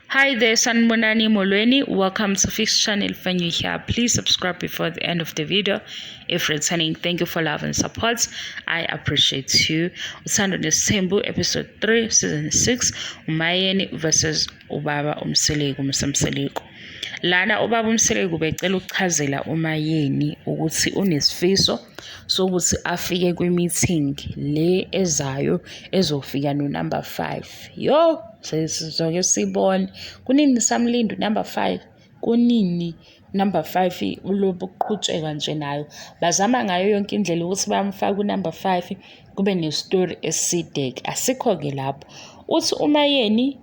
Hi there, Sanbonani Molweni. Welcome to Fix Channel. If you're here, please subscribe before the end of the video. If returning, thank you for love and support. I appreciate you. Uthando Nes'thembu, episode 3, season 6. Mayeni versus Musa Mseleku. Lana ubaba Mseleku becela ukuchazela uMayeni ukuthi unesifiso sokuthi afike kwi-meeting le ezayo ezofika no-number 5. Yo, sizoke sibone kunini samlindo number 5, kunini number 5 ulobu uqhutsheka nje nayo. Bazama ngayo yonke indlela ukuthi bamfake unumber 5 kube nestory eside. Asikho-ke lapho. Uthi uMayeni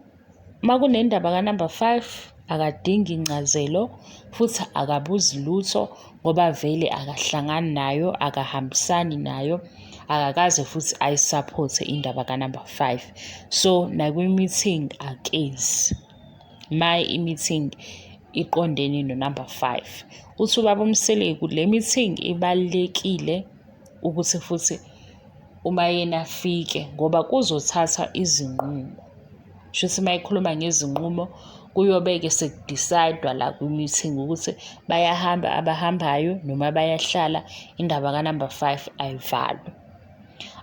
makunendaba kaNumber 5 akadingi incazelo futhi akabuzi lutho ngoba vele akahlangani nayo, akahambisani nayo, akakaze futhi ayisupporte indaba kaNumber 5. So nakwi-meeting akezi i-meeting iqondene noNumber 5. Uthi ubaba Mseleku le meeting ibalulekile ukuthi futhi uMayeni afike ngoba kuzothatha izinqumo. Shuthi mayikhuluma ngezinqumo kuyobeke sekudecide la kwi-meeting ukuthi bayahamba abahambayo noma bayahlala, indaba kaNumber 5 ayivalwe.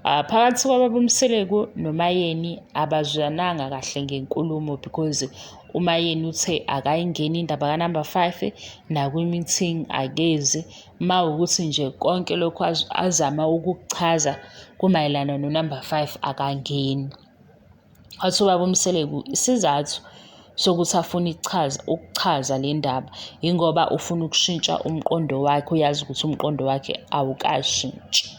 Phakathi kwababa Mseleku noMayeni abazwananga kahle ngenkulumo because uMayeni uthe akayingeni indaba kaNumber 5 nakwi-meeting akezi, mawukuthi nje konke lokhu azama ukukuchaza kumayelana noNumber 5 akangeni. Athi ubaba Mseleku isizathu sokuthi afuna ukuchaza le ndaba ingoba ufuna ukushintsha umqondo wakhe, uyazi ukuthi umqondo wakhe awukashintshi.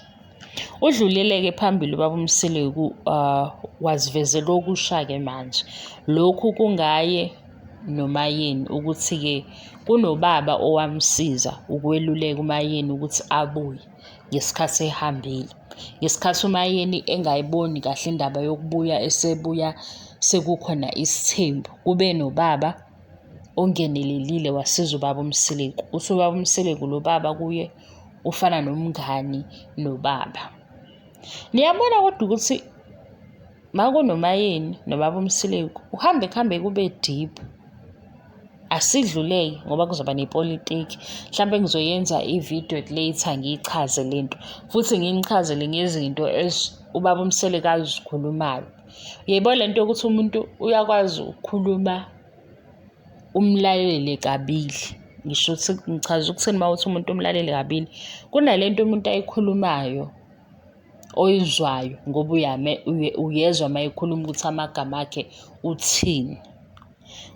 Udlulele-ke phambili ubaba Mseleku wazivezela okusha-ke manje. Lokhu kungaye noMayeni ukuthi-ke kunobaba owamsiza ukweluleka uMayeni ukuthi abuye ngesikhathi ehambile. Ngesikhathi uMayeni engayiboni kahle indaba yokubuya, esebuya sekukhona isithembu, kube nobaba ongenelelile wasiza ubaba Mseleku. Uthi ubaba Mseleku lo baba kuye ufana nomngani nobaba. Niyabona kodwa ukuthi makunoMayeni nobaba Mseleku kuhambe kube deep. Asidluleke ngoba kuzoba nepolitiki. Mhlawumbe ngizoyenza ivideo later ngiyichaze lento futhi nginichazele ngezinto ubaba Mseleku azikhulumayo. Uyayibona lento yokuthi umuntu uyakwazi ukukhuluma umlalele kabili. Ngisho ukuthi ngichaza ukuthini mawuthi umuntu umlalele kabili, kunalento umuntu ayikhulumayo oyizwayo ngoba uyezwa mayikhuluma ukuthi amagama akhe uthini.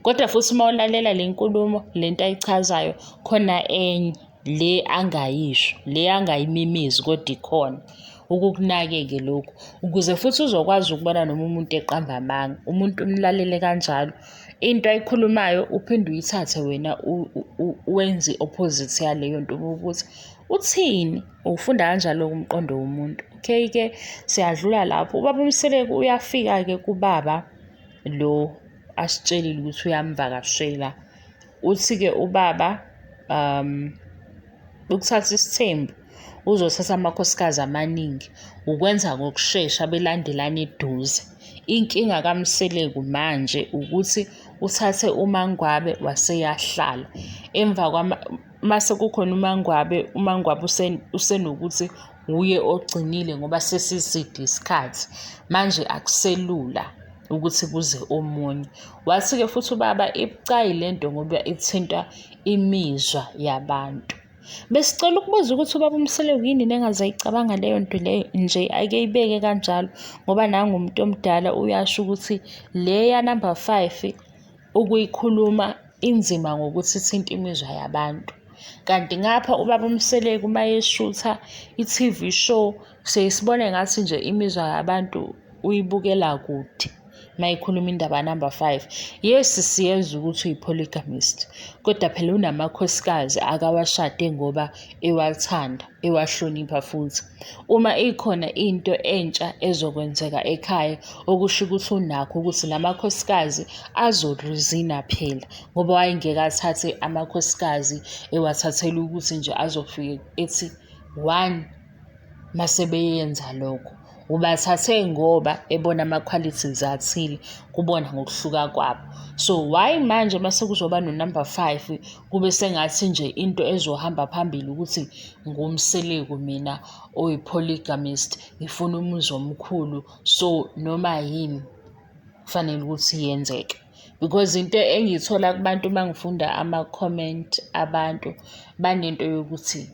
Kodwa futhi mawulalela le nkulumo lento ayichazayo khona enye le angayisho, le angayimimizi kodwa ikhona. Ukukunake-ke lokhu ukuze futhi uzokwazi ukubona noma umuntu eqamba amanga, umuntu umlalele kanjalo, into ayikhulumayo uphinde uyithathe wena wenze opposite yaleyo nto ukuthi uthini, ufunda kanjalo umqondo womuntu. Okay-ke siyadlula lapho. Ubaba Mseleku uyafika-ke kubaba lo asitshelile ukuthi uyamvakashela. Uthi-ke ubaba ukuthatha isithembu uzothatha amakhosikazi amaningi, ukwenza ngokushesha belandelana eduze. Inkinga kaMseleku manje ukuthi uthathe uMangwabe waseyahlala. Emva mase kukhona uMangwabe usenokuthi uye ogcinile ngoba sesiside isikhathi manje akuselula ukuthi kuze omunye. Wathi-ke futhi ubaba ibucayi lento ngoba ithinta imizwa yabantu. Besicela ukubuza ukuthi ubaba Mseleku yini nengazayicabanga leyo nto leyo nje ake ibeke kanjalo ngoba nangu umuntu omdala uyasho ukuthi le yaNumber 5 ukuyikhuluma inzima ngokuthi ithinta imizwa yabantu. Kanti ngapha ubaba Mseleku mayeshutha i-TV show siyisibone ngathi nje imizwa yabantu uyibukela kude mayikhuluma indaba kaNumber 5. Yes, siyenza ukuthi uyi-polygamist kodwa phela unamakhosikazi akawashade ngoba ewathanda, ewahlonipha futhi. Uma ikhona into entsha ezokwenzeka ekhaya okusho ukuthi unakho ukuthi lamakhosikazi azorizina phela ngoba wayengeke athathe amakhosikazi ewathathela ukuthi nje azofika ethi 1 mase beyenza lokho. ubathathe ngoba ebona ama-qualities athile, kubona ngokuhluka kwabo. So why manje mase kuzoba no-number 5 kube sengathi nje into ezohamba phambili ukuthi ngumseleku mina oyi-polygamist, ngifuna umuzi omkhulu, so noma yini kufanele ukuthi yenzeke. Because into engiyithola kubantu mangifunda ama-comment abantu banento yokuthi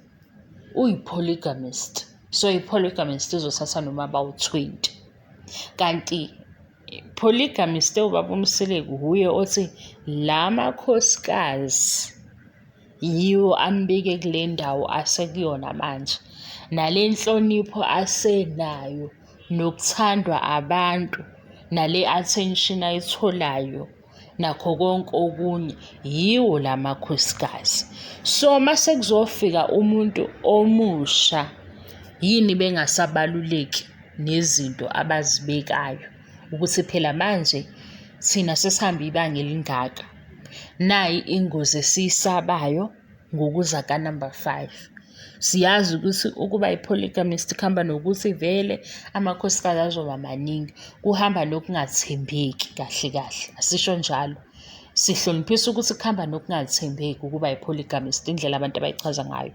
uyi-polygamist, so i-polygamist izothatha noma bawu-20. Kanti polygamist ubaba uMseleku huye othi la makhosikazi yiwo ambike kule ndawo asekuyona manje, nale nhlonipho asenayo nokuthandwa abantu nale attention ayitholayo nakho konke okunye yiwo la makhosikazi. So mase kuzofika umuntu omusha, yini bengasabaluleki nezinto abazibekayo ukuthi phela manje thina sesihamba ibanga elingaka, nayi ingozi esiyisabayo ngokuza ka-number 5. Siyazi ukuthi ukuba i-polygamist kuhamba nokuthi vele amakhosikazi azoba maningi, kuhamba nokungathembeki kahle kahle, asisho njalo. Sihloniphisa ukuthi kuhamba nokungathembeki ukuba i-polygamist, indlela abantu abayichaza ngayo.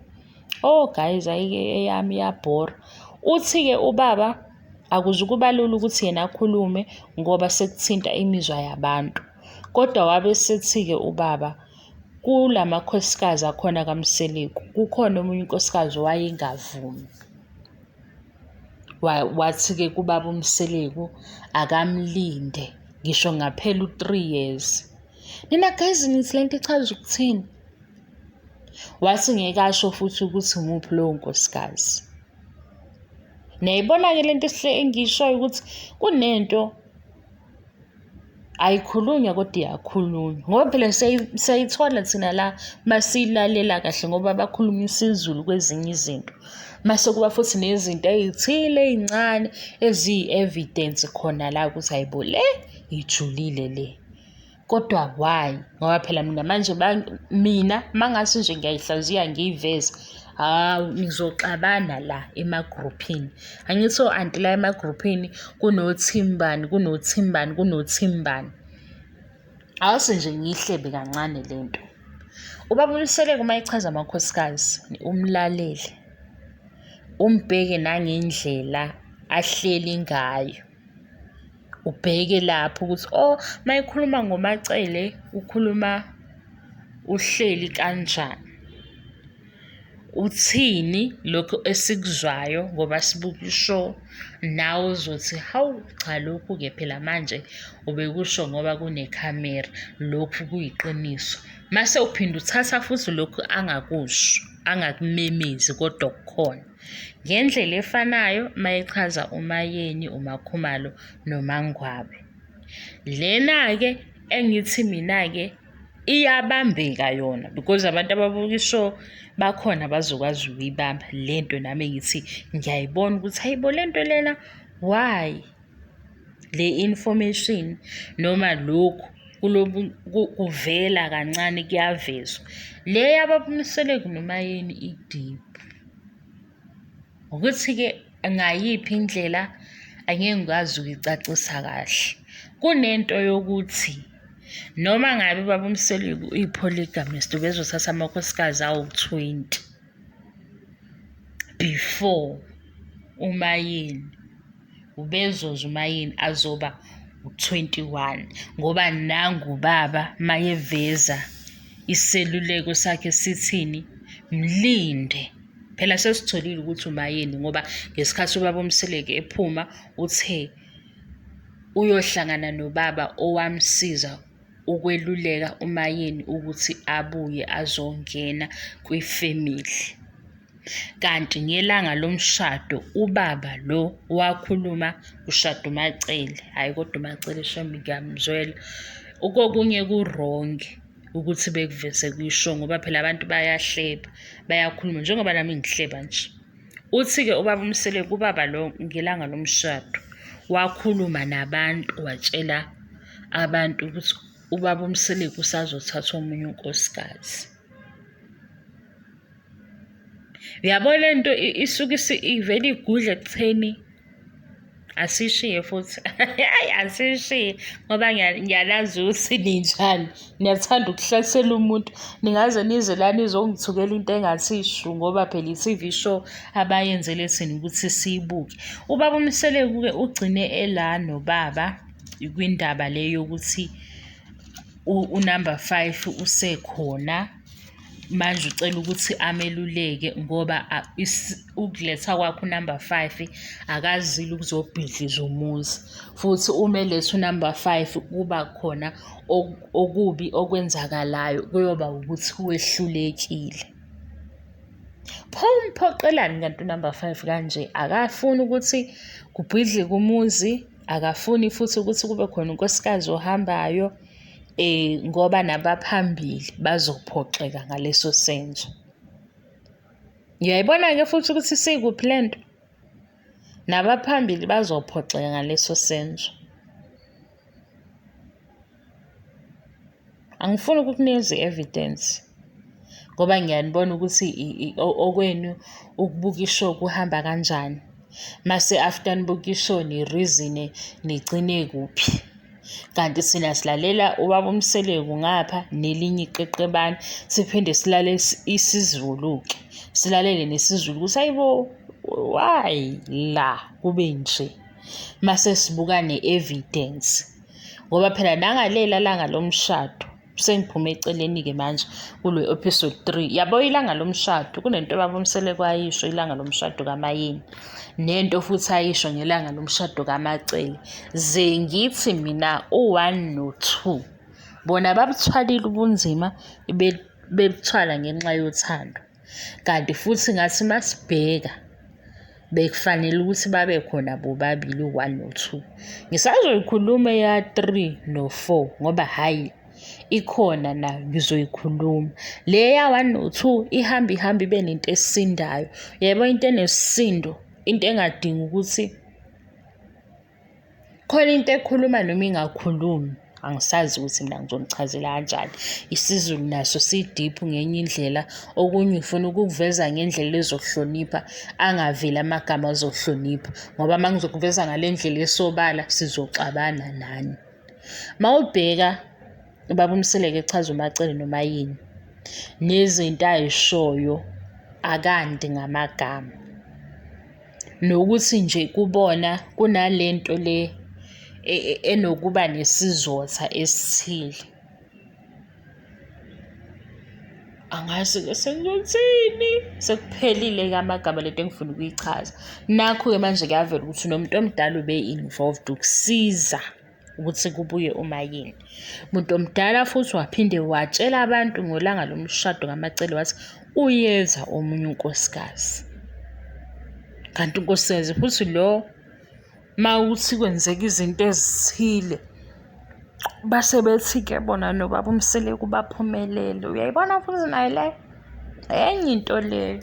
Oh guys, eyami iyabhora. Uthi-ke ubaba akuzukuba lula ukuthi yena akhulume ngoba sekuthinta imizwa yabantu. Kodwa wabe sethi-ke ubaba, kula makhosikazi akhona kaMseleku kukhona omunye unkosikazi wayengavumi. Wathi-ke kubaba uMseleku akamlinde ngisho ngaphela u-3 years. Nina guys, nithi lento ichaza ukuthini? Wathi ngeke asho futhi ukuthi umuphi lowo nkosikazi. Niyayibona-ke lento engishoyo ukuthi kunento ayikhulunywa kodwa iyakhulunywa, ngoba phela siyayithola thina la masiyilalela kahle ngoba bakhuluma isiZulu kwezinye izinto. Mase kuba futhi nezinto ey'thile ey'ncane eziyi-evidence khona la ukuthi hayibo le ijulile le. Kodwa why? Ngoba phela mina manje mina mangase nje ngiyayihlaziya ngiyiveze, nizoxabana la emagruphini. Angithi anti la emagruphini kunothimbani, kunothimbani, kunothimbani. Awuse nje ngiyihlebe kancane lento. Ubaba uMseleku uma echaza amakhosikazi, umlalele, umbheke nangendlela ahleli ngayo. Ubheke lapho ukuthi mayikhuluma ngomacele ukhuluma uhleli kanjani, uthini lokho esikuzwayo ngoba sibuka ishow, nawe uzothi hawu cha, lokhu-ke phela manje ubekusho ngoba kunekhamera, lokhu kuyiqiniso. Mase uphinde uthatha futhi lokhu angakusho, angakumemezi kodwa kukhona ngendlela efanayo mayechaza uMayeni, uMakhumalo noMangwabe. Lena-ke engithi mina-ke iyabambeka yona because abantu ababuka ishow bakhona bazokwazi ukuyibamba lento. Nami engithi ngiyayibona ukuthi hayibo lento lena, why le information noma lokhu kuvela kancane kuyavezwa. Le yababa uMseleku noMayeni i-deep. Ukuthi-ke ngayiphi indlela angeke ngikwazi ukuyicacisa kahle. Kunento yokuthi noma ngabe ubaba uMseleku uyi-polygamist ubezothatha amakhosikazi awu-20 before uMayeni, ubezoza uMayeni azoba u-21 ngoba nangubaba mayeveza iseluleko sakhe sithini, mlinde. Phela sesitholile ukuthi uMayeni ngoba ngesikhathi ubaba uMseleku ephuma uthe uyohlangana nobaba owamsiza ukweluleka uMayeni ukuthi abuye azongena kwifamily. Kanti ngelanga lomshado ubaba lo wakhuluma ushado macele, hhayi kodwa umacele shami ngiyamzwela. Okunye ku-wrong ukuthi bekuvese kuyisho ngoba phela abantu bayahleba, bayakhuluma njengoba nami ngihleba nje. Uthi-ke ubaba uMseleku ubaba lo ngelanga lomshado wakhuluma nabantu, watshela abantu ukuthi ubaba uMseleku usazothatha omunye unkosikazi. Uyabona lento isuke ivele igudle ekutheni asishiye futhi hayi asishiye ngoba ngiyalazi ukuthi ninjani, niyathanda ukuhlasela umuntu, ningaze nize la nizongithukela into engathi ishu ngoba phela i-TV show abayenzele thina ukuthi siyibuke. Ubaba uMseleku-ke ugcine ela nobaba kwindaba le yokuthi unumber 5 usekhona manje ucela ukuthi ameluleke ngoba ukuletha kwakho unumber 5 akazile ukuzobhidliza umuzi, futhi uma eletha unumber 5 kuba khona okubi okwenzakalayo kuyoba ukuthi wehlulekile. Pho umphoqelani kanti unumber 5 kanje? Akafuni ukuthi kubhidlike umuzi, akafuni futhi ukuthi kube khona unkosikazi ohambayo ngoba nabaphambili bazophoxeka ngaleso senzo. Ngiyayibona-ke futhi ukuthi sikuphi lento, nabaphambili bazophoxeka ngaleso senzo. Angifuni ukukunikeza i-evidence ngoba ngiyanibona ukuthi okwenu ukubuka ishow kuhamba kanjani, mase after nibuka ishow ni-reason nigcine kuphi. Kanti sina silalela ubaba uMseleku ngapha nelinye iqeqebani, siphinde silale isiZulu-ke, silalele nesiZulu ukuthi hayibo why la kube nje, mase sibuka ne-evidence ngoba phela nangalela langa lomshado sengiphume eceleni-ke manje kulo episode 3. Yabo ilanga lomshado kunento ubaba uMseleku ayisho ilanga lomshado kaMayeni, nento futhi ayisho ngelanga lomshado kaMacele. Ze ngithi mina u1 no2 bona babuthwalile ubunzima bebuthwala ngenxa yothando, kanti futhi ngathi masibheka bekufanele ukuthi babe khona bobabili u1 no2. Ngisazoyikhuluma ya 3 no4 ngoba hayi ikhona nayo ngizoyikhuluma. Le ya 1 no2 ihamba ibe nento esindayo. Yebo into enesisindo, into engadingi ukuthi khona into ekhuluma noma ingakhulumi. Angisazi ukuthi mina ngizomchazela kanjani. IsiZulu naso si-deep ngenye indlela, okunye ufuna ukukuveza ngendlela ezokuhlonipha, angaveli amagama azokuhlonipha ngoba uma ngizokuveza ngale ndlela esobala sizoxabana nani. Mawubheka ubaba uMseleku echaza uMacele noMayeni nezinto ayishoyo akandi ngamagama, nokuthi nje kubona kunalento le enokuba nesizotha esithile. Angazi-ke sengizothini, sekuphelile-ke amagama lento engifuna ukuyichaza. Nakho-ke manje kuyavela ukuthi nomuntu omdala ube-involved ukusiza ukuthi kubuye uMayeni. Umuntu omdala futhi waphinde watshela abantu ngolanga lomshado kaMacele wathi uyeza omunye unkosikazi, kanti unkosikazi futhi lo mawuthi kwenzeka izinto ezithile base bethi-ke bona nobaba uMseleku baphumelele. Uyayibona futhi nayo le enye into leyo.